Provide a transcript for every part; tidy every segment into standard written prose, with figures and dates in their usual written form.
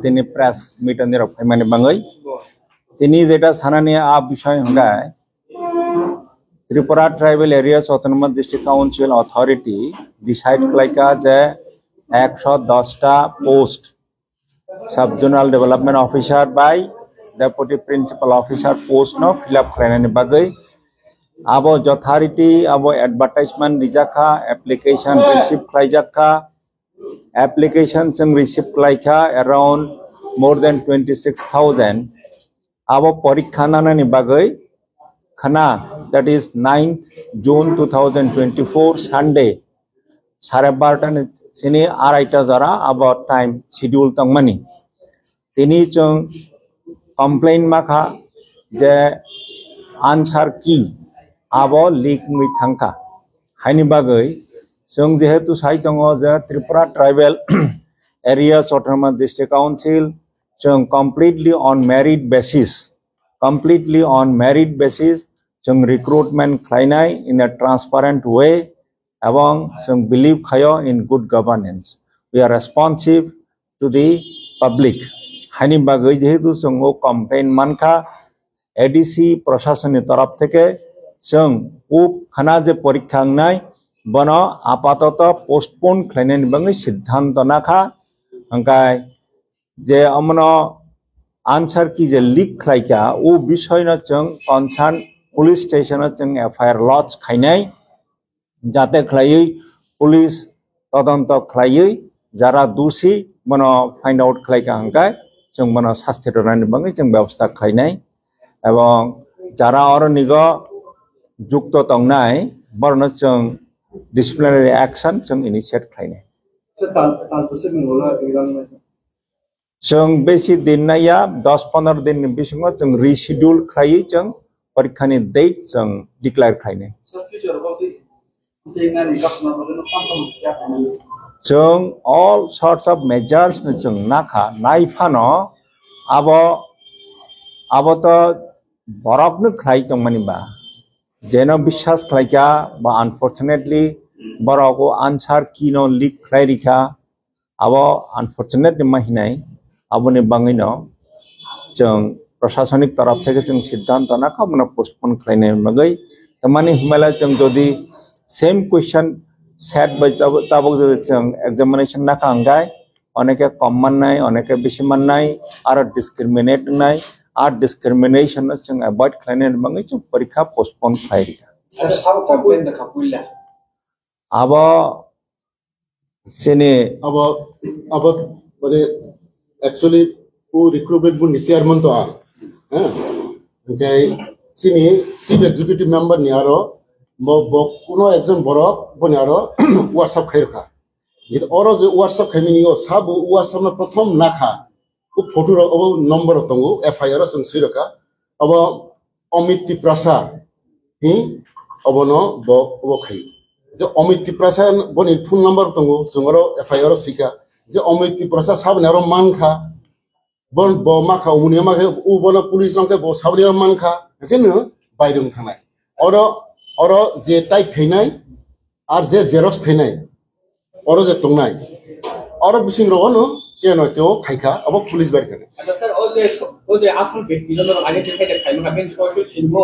তিনি প্রেস মিটনের মানে বাঙাই তিনি যেটা সানানি আ বিষয় হঙ্গায় Tripura tribal areas autonomous district council authority decide खालायखा जे 110टा post sub zonal development officer by deputy principal officer post नो फिलअप खालायनायनि बागै आबो जथारिटी आबो एडवर्टाइजमेंट दिजाखा एप्लीकेशन रिसीव खालायजाखा एप्लीकेशन जों रिसीव खालायखा अराउंड मोर देन 26,000 आबो परीक्षा नानायनि बागै खना that is 9th June 2024 Sunday 12:30 sini araita jara about time schedule tangmani tini chung complain makha je answer ki abo leak mui thangka haini bagai chung jehetu sai tongo je Tripura tribal areas autonomous district council chung completely on merit basis जों recruitment खालायनाय in a transparent way एवं जों believe खायो in good governance we are responsive to the public हानि बागै जेहेतु जों complain मानखा ADC प्रशासन तरफ थेके जों खाना जे परीक्षा नाय बनो आपातत पोस्टपोन खालायनायनि बागै सिद्धांत नाखा अंकाय जे अमनो आंसर की जे लीक खालायखा ओ विषय न जों कनसार्न पुलिस स्टेशन जों एफआईआर लॉज खायनाय जाते खालायै पुलिस तदंत खालायै जारा दोषी बनो फाइंड आउट खालायखा अंकाय जों बनो शास्ति होनायनि बागै जों व्यवस्था खालायनाय एवं जारा और निग जुक्त तंनाय बरनो जों डिसिप्लिनरी एक्शन जों इनिशिएट खालायनाय जों बेसि दिन नाया 10-15 दिन बिसिङाव जों रिशिड्यूल खालायै जों परीक्षानि डेट जों डिक्लेयर खालायनाय जों all sorts of measures जों नाखा नायफानो आबो तो बरकनो खालाय दंमानिबा जेन विश्वास खालायखा बा अनफॉर्चुनेटली बरको आंसर किनो लीक खालायरिखा आबो अनफॉर्चुनेटली माहिनाय आबोनि बाङैनो जों प्रशासनिक तरफ থেকে जों सिद्धांत नाखा मन पोस्टपोन खालायनाय बागै तमानि हिमालय जों जदि सेम क्वेश्चन सेट बाय ताबो जों एग्जामिनेशन नाखा अंगाय अनेके कम माननाय अनेके बेसि माननाय आरो डिस्क्रिमिनेट नाय आर डिस्क्रिमिनेशन जों अवॉइड खालायनाय बागै जों परीक्षा पोस्टपोन खालायरिखा आबो सेने अब माने एक्चुअली वो रिक्रूटमेंट बुन चेयरमैन तो ओमफ्राय सिनि चिफ एग्जीक्यूटिव मेंबर नि आरो कोनो एकजन बरक बनि आरो व्हाट्सएप खायरखा इत और जे व्हाट्सएप खायमिनियो सब व्हाट्सएप न प्रथम नाखा वो फोटो अब नंबर तंगो एफआईआर जों सिरखा अब अमित प्रसाद हि अबनो अब खाय जे अमित प्रसाद बनि फोन नंबर तंगो जोंरो एफआईआर सिका जे अमित प्रसाद सब ने आरो मानखा बन ब माखा उनि माखा उ बन पुलिस नंके ब साबनि मानखा एखेनो बायदों थानाय और जे टाइप खैनाय आर जे जेरक्स खैनाय और जे तंनाय और बिसिं रनो केनो केओ खायखा अब पुलिस बार करे अच्छा सर ओ जे आसाम व्यक्ति न आइडेंटिफाई दे खायमका बेन सोशल सिनमो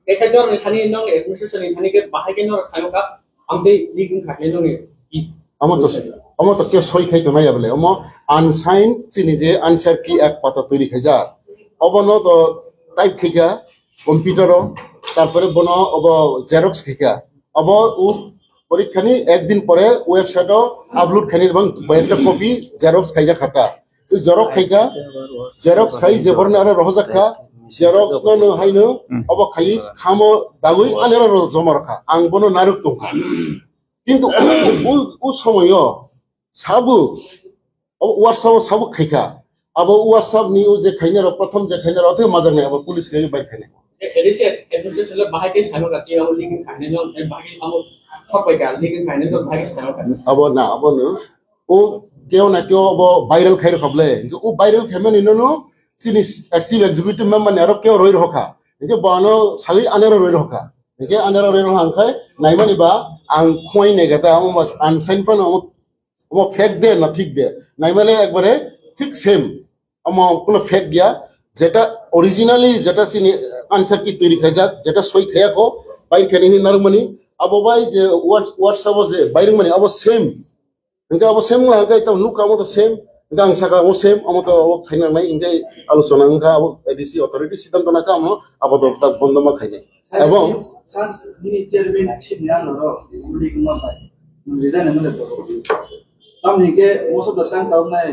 एखानो खानि नंग एडमिनिस्ट्रेशन खानि के बाहायके न खायमका आमदे लिगिं खायने नंग अमो तो के सय खायतो नाय बले अमो अनसाइन चिनि जे आंसर की एक पाता तैरि खायजा अबनो तो टाइप खैका कंप्यूटर तारपरे बनो अब जेरक्स खैका अब उ परीक्षानि एक दिन परे वेबसाइट अपलोड खानि बं एक कॉपी जेरक्स खायजा खाता जे जेरक्स खाय जेबरन आरो रहजाखा जेरक्स न हायनो अब खाय खामो दागै आलेर जमा रखा आं बनो नारुक दं किंतु उ समयो साबु व्हाट्सएप सब खैखा अब व्हाट्सएप नि जे खैने र प्रथम जे खैने र अथे मजा नै अब पुलिस के बाइ खैने एडिसे एडमिनिस्ट्रेशन ले बाहायके सानो का के अब लिगिं खाने न बाहाय अब सबै का लिगिं खाने त बाहाय सानो का अब न ओ केउ न केउ अब भाइरल खैर खबले ओ भाइरल खेमन इनो सिनि एक्टिव एग्जीक्यूटिव मेंबर ने र केउ रोइ रखा के बानो सागै आनेर रोइ रखा के आनेर रोइ रखा अंखाय नायमानि बा आं खोइ नेगता हम अनसाइन फन हम फेक दे न ठीक दे नाइमाले एकबारे ঠিক সেম আমার কোনো ফেক গিয়া যেটা অরিজিনালি যেটা সিনি আনসার কি তৈরি খাই যাক যেটা সই খাইয়া কো বাইর খানি নারমানি আবো বাই যে হোয়াটসঅ্যাপ যে বাইরে মানে আবো same Engkau apa sem lah, engkau tahu nuk kamu tu sem, engkau angsa kamu sem, kamu tu apa kena mai engkau alusona engkau apa edisi authority sidang tu nak kamu apa tu tak benda mak kena. Abang, sans ini chairman ship ni anu loh, ini cuma apa? Resign mana tu? Tam ni ke musuh datang tahun ni,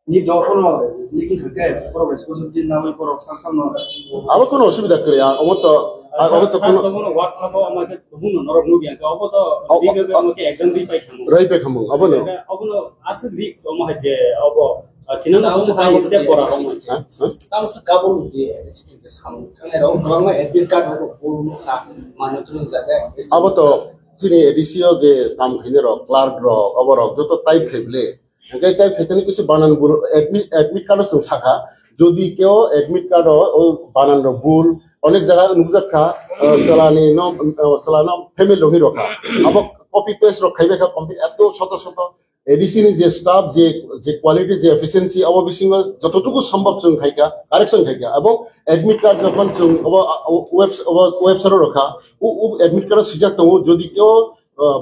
ni job pun lekin kakek, pro responsibility nama pro sang no. apa kono অসুবিধা করে আমার তো apa tu kono WhatsApp আমাকে হুন নরক নুগি আঙ্কা of তো লিগে আমাকে এক্সাম দি পাই খামু rai pe kamu, apa no? অবনো আছে রিক্স ও মহাজে অব চিনা অবশ্য তাই স্টেপ করা রকম Tahu sekabur dia, seperti sama. Karena orang edit card itu puluh mana tu ni jaga. apa tu sini edisi je tam kene ro, clerk ro, apa ro, joto type kebele. Engkau type ketani কিছু বানান ভুল admit card song শাখা যদি কেউ admit card ও বানান ro ভুল অনেক জায়গা নুজাকা চালানো ফ্যামিলি রহি রখা আবার কপি পেস্ট রখাইবে কমপ্লিট এত শত শত এডিসি নি যে স্টাফ যে কোয়ালিটি যে এফিসিয়েন্সি আবার বিসিং যতটুকু সম্ভব जों খাইকা কারেকশন খাইকা এবং অ্যাডমিট কার্ড যখন जों ওয়েবসাইটে রাখা ও অ্যাডমিট কার্ড সুযোগ দङ যদি কেউ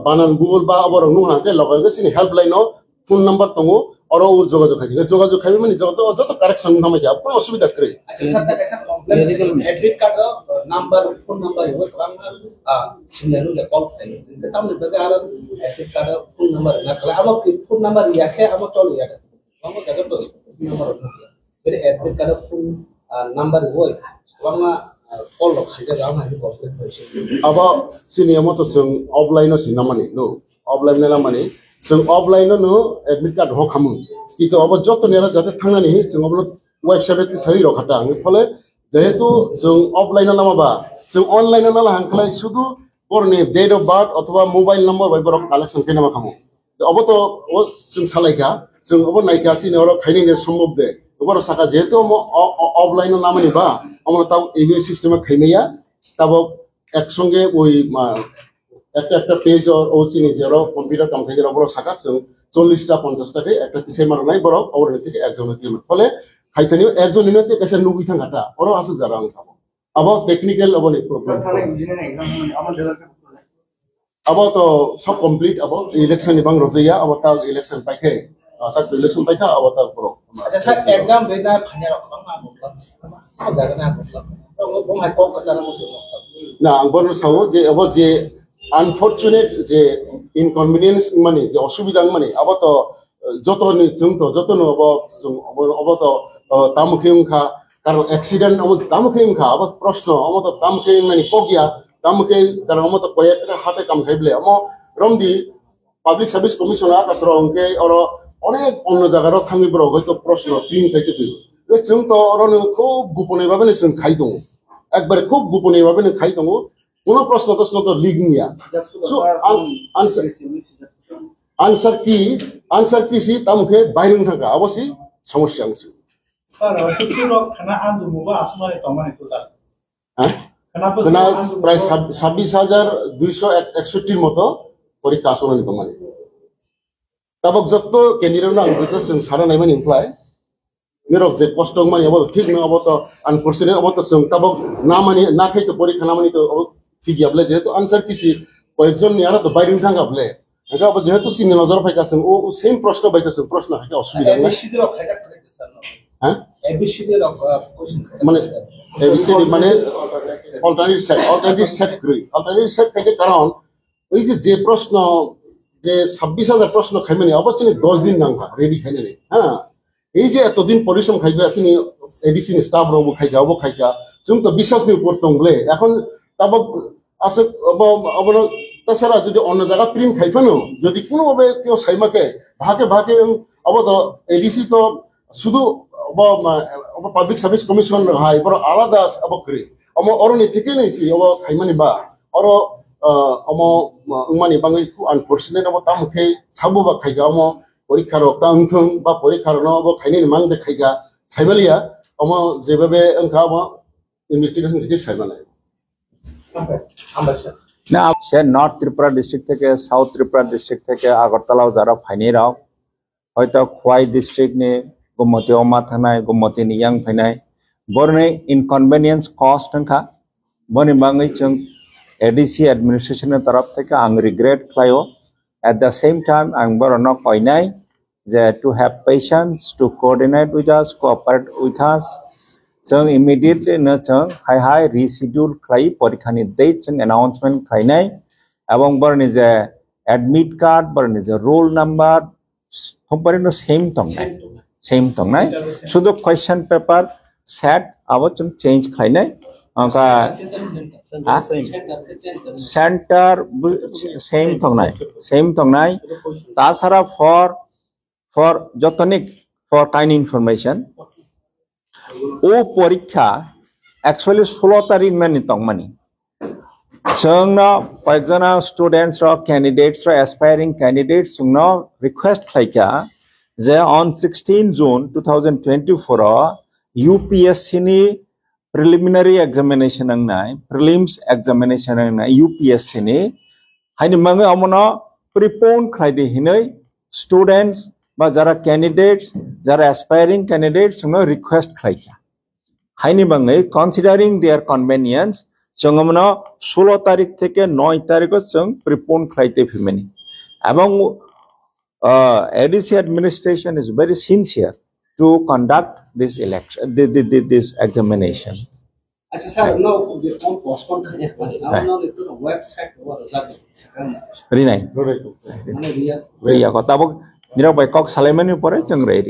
বানান ভুল বা আবার नु হাকে লগাগে সিনি হেল্পলাইনও ফোন নাম্বার দङ और वो যোগাযোগ খাইবে মানে যত কারেকশন নামে যা কোনো অসুবিধা করে Aja saya tak kisah komplain. Edit card number phone number itu kalau sembilan tu call file. Kita tahu lebih ada edit card phone number. Nah kalau awak phone number ya ke awak call ya. Awak jaga tu number. Jadi edit card phone number itu, awak call lo saja awak itu komplain boleh. अब sini amo to जों offline सि नामानि no offline नामानि जों offline no admit card हो खामु কিন্তু अब যত নেরা যাতে থাংনানি जों अब ওয়েবসাইটে সহি রখাটা ফলে যেহেতু जों অফলাইন নামাবা जों অনলাইন নালা হাংখালাই শুধু পরনি ডেট অফ বার্থ অথবা মোবাইল নাম্বার বাইবার কালেকশন কেনা খামু अब তো ও जों সালাইকা जों अब নাইকা সিনি ওর খাইনি সম্ভব দে ওর সাকা যেহেতু অফলাইন নামানি বা আমরা তাও এই সিস্টেমে খাইনাইয়া তাব একসঙ্গে ওই একটা পেজ ও চিনি যে কম্পিউটার কামখাইদের বড় শাখা 40টা 50টাকে একটা তিসে মারা নাই বড় ওর থেকে একজনের দিয়ে ফলে খাইতানি একজন নিতে কাছে নুগি থাকাটা ওর আছে যারা আমি খাবো আবার টেকনিক্যাল অবনি প্রবলেম আবার তো সব কমপ্লিট আবার ইলেকশন ইবাং রজাইয়া আবার তা ইলেকশন পাইকে তা ইলেকশন পাইকা আবার তা বড় Aja saya exam beda hanya orang apa jaga nak apa. Orang pemain kok kesana musuh. না আঙ্গন সাও যে আবার যে আনফরচুনেট যে ইনকনভিনিয়েন্স মানে যে অসুবিধা মানে আবার তো যত जों তো যত আবার তো তামুখিংখা কারণ অ্যাক্সিডেন্ট আমার তামুখিংখা আবার প্রশ্ন আমার তো তামুখিং মানে কগিয়া তামুখি কারণ আমার তো কয়েকটা হাতে কাম খাইবলে আমার রমদি পাবলিক সার্ভিস কমিশনার কাছরা অঙ্কে আর অনেক অন্য জায়গার থামিবর হয়তো প্রশ্ন প্রিন্ট খাইতে তুই जों তো অরন খুব গোপনীয়ভাবে जों খাই দङ একবারে খুব গোপনীয়ভাবে খাই দङ কোনো প্রশ্ন তো লিগ নিয়া সো আনসার কি সি তামুখে বাইরে থাকা অবশ্যই সমস্যা আছে স্যার পুরো খানা আনজু মুবা আসমানে তমানে তো স্যার হ্যাঁ খানা প্রায় 26,261 এর মতো পরীক্ষা আসমানে তমানে তাবক যত ক্যান্ডিডেট না আনজু जों সারা নাইমান ইমপ্লয় নিরব যে কষ্ট মানে আবার ঠিক না আবার তো আনফরচুনেট আবার তো जों তাবক না মানে না খাইতে পরীক্ষা না মানে তো ঠিক যাবলে যেহেতু আনসার কিছি কয়েকজন নিয়ারা তো বাইরে থাকাবলে এটা আবার যেহেতু সিনে নজর পাইকাছেন ও সেম প্রশ্ন পাইতেছেন প্রশ্ন হাতে অসুবিধা নাই ABCD র খাইজা করে স্যার হ্যাঁ ABCD র কোশ্চেন মানে এবিসিডি মানে অল্টারনেটিভ সেট থেকে কারণ ওই যে প্রশ্ন যে 26,000 প্রশ্ন খাইমানি অবশ্যই 10 দিন নাঙ্গা রেডি খাইনে নেই হ্যাঁ এই যে এতদিন পরিশ্রম খাইবে আসিনি এডিসি স্টাফ রবো খাইকা जों তো বিশ্বাস নিয়ে পড়তাম বলে এখন তাবক আছে তাছাড়া যদি অন্য জায়গা প্রিন্ট খাইফানো যদি কোনোভাবে কেউ সাইমাকে ভাগে অবত এডিসি তো শুধু পাবলিক সার্ভিস কমিশন হাই বড় আলাদা করে অরণি থেকে নেছি খাইমানি বা অর মানে বাঙালি আনফরচুনেট তামুখে সাবু বা খাইগা পরীক্ষার তাংথং বা পরীক্ষার খাইনি মাং দে খাইগা সাইমালিয়া যেভাবে ইনভেস্টিগেশন থেকে সাইমানায় না সে নর্থ ত্রিপুরা ডিস্ট্রিক্ট থেকে সাউথ ত্রিপুরা ডিস্ট্রিক্ট থেকে আগরতলাও যারা ফাইনিরাও hoito khwai district ni gumoti oma thanai gumoti ni yang phainai borne inconvenience cost angkha boni bangai chung ADC administration ni taraf theke ang regret khlaio at the same time ang borono koinai je to have patience to coordinate with us cooperate with us chung immediately na chung hai reschedule khlai porikhani date chung announcement khlainai abong borni je admit card borni je roll number সম্পূর্ণ same tong nai শুধু question paper set abo chung change khlainai angka center same tong nai ta sara for jotonik for kind information o porikha actually 16 tarik mani tong mani Chungno, for example, students or candidates or aspiring candidates, chungno request khaika je on 16 June 2024 UPSC ni preliminary examination ang nai prelims examination ang nai UPSC ni haini mangai amono prepone khaide hinai students ba jara candidates jara aspiring candidates chungno request khaika haini mangai considering their convenience Chungamno 16 tarik theke 9 tarik chung prepone khlaite phimani abong ADC administration is very sincere to conduct this election this examination Acha sir no je on postpone khane pare amno itu website or rinai mane dia ria ko tabok nira bai kok salemani pore chung rei